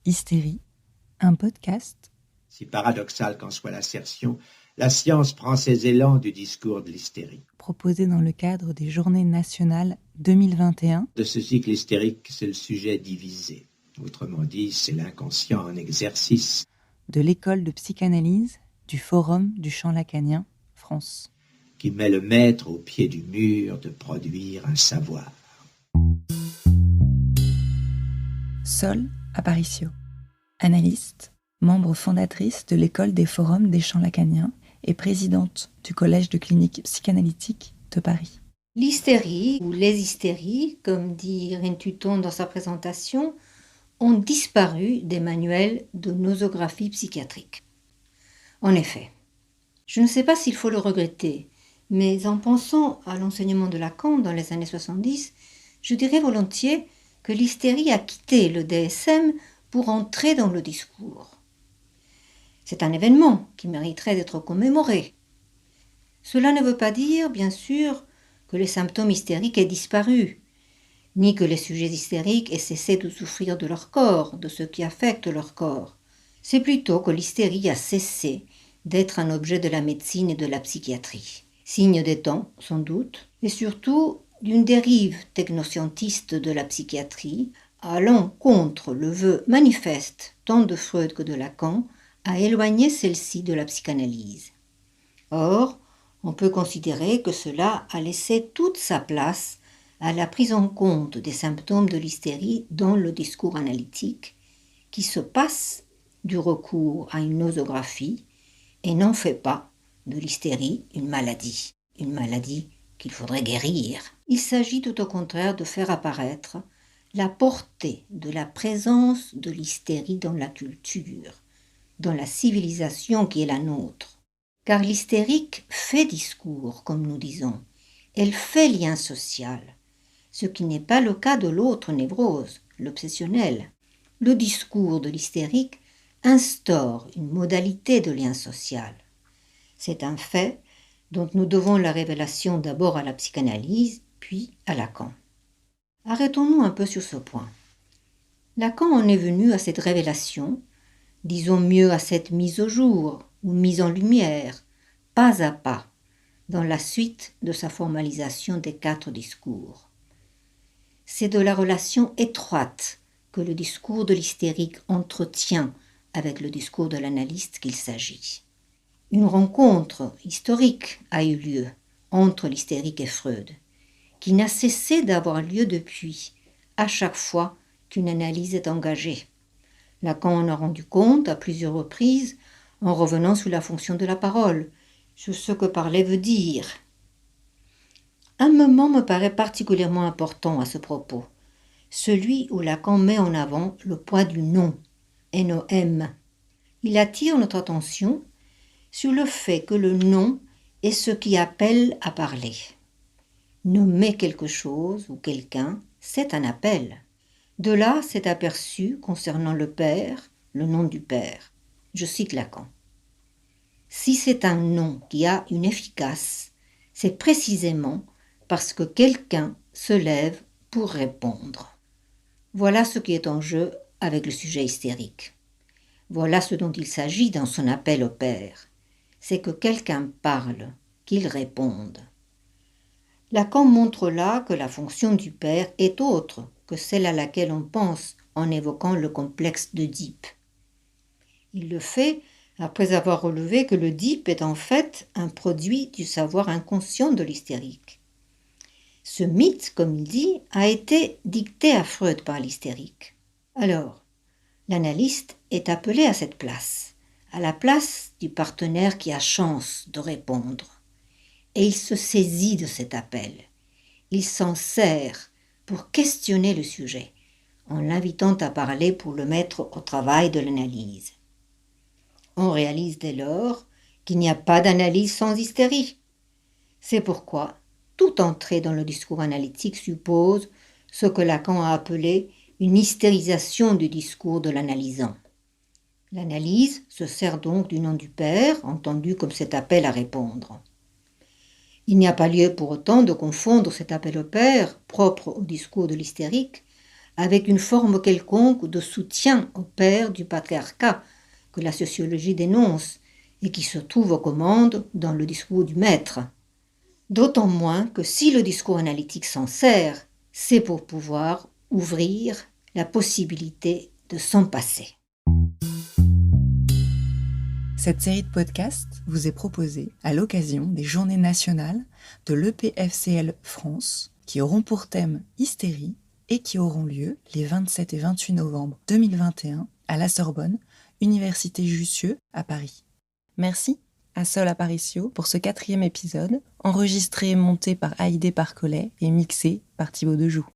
Hystérie, un podcast. Si paradoxale qu'en soit l'assertion, la science prend ses élans du discours de l'hystérie. Proposé dans le cadre des Journées nationales 2021. De ce cycle hystérique, c'est le sujet divisé. Autrement dit, c'est l'inconscient en exercice. De l'école de psychanalyse du Forum du champ lacanien, France. Qui met le maître au pied du mur de produire un savoir. Sol Aparicio, analyste, membre fondatrice de l'école des forums des champs lacaniens et présidente du collège de clinique psychanalytique de Paris. L'hystérie, ou les hystéries, comme dit Rintuton dans sa présentation, ont disparu des manuels de nosographie psychiatrique. En effet, je ne sais pas s'il faut le regretter, mais en pensant à l'enseignement de Lacan dans les années 70, je dirais volontiers que l'hystérie a quitté le DSM pour entrer dans le discours. C'est un événement qui mériterait d'être commémoré. Cela ne veut pas dire, bien sûr, que les symptômes hystériques aient disparu, ni que les sujets hystériques aient cessé de souffrir de leur corps, de ce qui affecte leur corps. C'est plutôt que l'hystérie a cessé d'être un objet de la médecine et de la psychiatrie. Signe des temps, sans doute, et surtout d'une dérive technoscientiste de la psychiatrie, allant contre le vœu manifeste tant de Freud que de Lacan à éloigner celle-ci de la psychanalyse. Or, on peut considérer que cela a laissé toute sa place à la prise en compte des symptômes de l'hystérie dans le discours analytique, qui se passe du recours à une nosographie et n'en fait pas de l'hystérie une maladie qu'il faudrait guérir. Il s'agit tout au contraire de faire apparaître la portée de la présence de l'hystérie dans la culture, dans la civilisation qui est la nôtre. Car l'hystérique fait discours, comme nous disons. Elle fait lien social, ce qui n'est pas le cas de l'autre névrose, l'obsessionnel. Le discours de l'hystérique instaure une modalité de lien social. C'est un fait dont nous devons la révélation d'abord à la psychanalyse, puis à Lacan. Arrêtons-nous un peu sur ce point. Lacan en est venu à cette révélation, disons mieux à cette mise au jour ou mise en lumière, pas à pas, dans la suite de sa formalisation des 4 discours. C'est de la relation étroite que le discours de l'hystérique entretient avec le discours de l'analyste qu'il s'agit. Une rencontre historique a eu lieu entre l'hystérique et Freud, qui n'a cessé d'avoir lieu depuis, à chaque fois qu'une analyse est engagée. Lacan en a rendu compte à plusieurs reprises en revenant sur la fonction de la parole, sur ce que parler veut dire. Un moment me paraît particulièrement important à ce propos, celui où Lacan met en avant le poids du nom, N-O-M. Il attire notre attention sur le fait que le nom est ce qui appelle à parler. Nommer quelque chose ou quelqu'un, c'est un appel. De là, cet aperçu concernant le Père, le nom du Père. Je cite Lacan. Si c'est un nom qui a une efficace, c'est précisément parce que quelqu'un se lève pour répondre. Voilà ce qui est en jeu avec le sujet hystérique. Voilà ce dont il s'agit dans son appel au Père. C'est que quelqu'un parle, qu'il réponde. Lacan montre là que la fonction du Père est autre que celle à laquelle on pense en évoquant le complexe d'Œdipe. Il le fait après avoir relevé que l'Œdipe est en fait un produit du savoir inconscient de l'hystérique. Ce mythe, comme il dit, a été dicté à Freud par l'hystérique. Alors, l'analyste est appelé à cette place, à la place du partenaire qui a chance de répondre. Et il se saisit de cet appel. Il s'en sert pour questionner le sujet, en l'invitant à parler pour le mettre au travail de l'analyse. On réalise dès lors qu'il n'y a pas d'analyse sans hystérie. C'est pourquoi toute entrée dans le discours analytique suppose ce que Lacan a appelé une hystérisation du discours de l'analysant. L'analyse se sert donc du nom du Père, entendu comme cet appel à répondre. Il n'y a pas lieu pour autant de confondre cet appel au Père, propre au discours de l'hystérique, avec une forme quelconque de soutien au père du patriarcat que la sociologie dénonce et qui se trouve aux commandes dans le discours du maître. D'autant moins que si le discours analytique s'en sert, c'est pour pouvoir ouvrir la possibilité de s'en passer. Cette série de podcasts vous est proposée à l'occasion des Journées nationales de l'EPFCL France qui auront pour thème Hystérie et qui auront lieu les 27 et 28 novembre 2021 à la Sorbonne, Université Jussieu à Paris. Merci à Sol Aparicio pour ce 4e épisode, enregistré et monté par Haïdé Parcollet et mixé par Thibaut Dejoux.